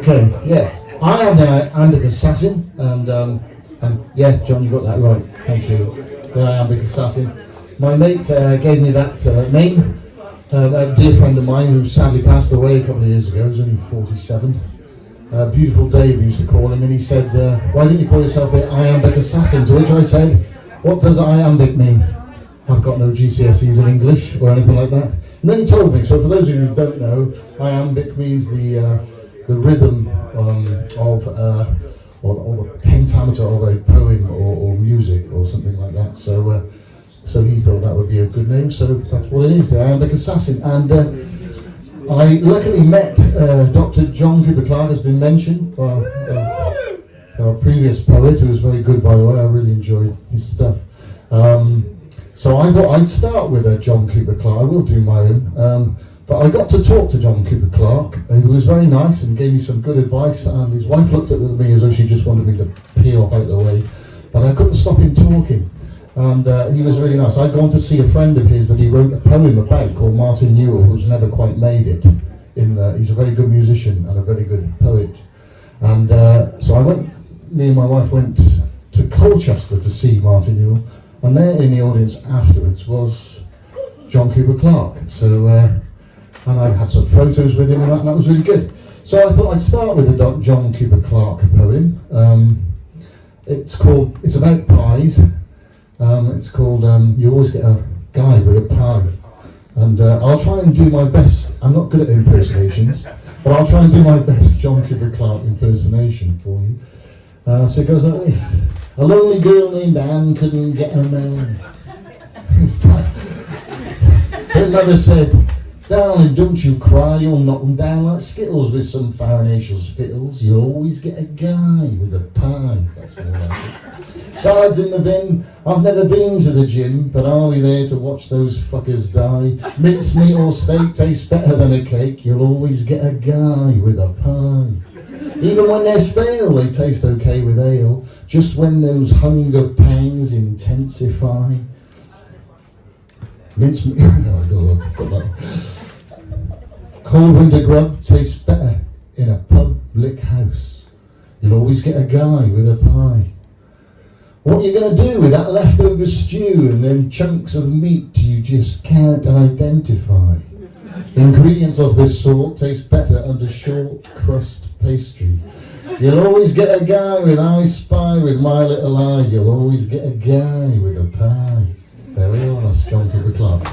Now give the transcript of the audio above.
Okay, yeah. I am the Iambic Assassin, and yeah, John, you got that right. Thank you. The Iambic Assassin. My mate gave me that name. A dear friend of mine who sadly passed away a couple of years ago, he was only 47. Beautiful Dave used to call him, and he said, why didn't you call yourself the Iambic Assassin? To which I said, what does iambic mean? I've got no GCSEs in English or anything like that. And then he told me, so for those of you who don't know, iambic means the rhythm of or the pentameter of a poem or music or something like that. So so he thought that would be a good name, so that's what it is, the Iambic Assassin. And I luckily met Dr. John Cooper Clarke, has been mentioned, our previous poet, who was very good, by the way. I really enjoyed his stuff. So I thought I'd start with John Cooper Clarke. I will do my own. But I got to talk to John Cooper Clarke, who was very nice and gave me some good advice, and his wife looked at me as though she just wanted me to peel off out of the way. But I couldn't stop him talking. And he was really nice. I'd gone to see a friend of his that he wrote a poem about called Martin Newell, who's never quite made it. He's a very good musician and a very good poet. And so me and my wife went to Colchester to see Martin Newell, and there in the audience afterwards was John Cooper Clarke. So, and I had some photos with him, and that was really good. So I thought I'd start with a John Cooper Clarke poem. It's about pies. It's called You Always Get a Guy with a Pie. And I'll try and do my best. I'm not good at impersonations, but I'll try and do my best John Cooper Clarke impersonation for you. So it goes like this. A lonely girl named Anne couldn't get a man. Her mother said, darling, don't you cry, you'll knock them down like Skittles with some Farinaceous fiddles. You always get a guy with a pie. That's more like it. Salads in the bin. I've never been to the gym, but are we there to watch those fuckers die? Mincemeat or steak tastes better than a cake. You'll always get a guy with a pie. Even when they're stale, they taste okay with ale. Just when those hunger pangs intensify. Mincemeat, no, I got that. Cold winter grub tastes better in a public house. You'll always get a guy with a pie. What are you going to do with that leftover stew and them chunks of meat you just can't identify? Ingredients of this sort taste better under short crust pastry. You'll always get a guy with I Spy with My Little Eye. You'll always get a guy with a pie. There we are, that's John Cooper Clarke.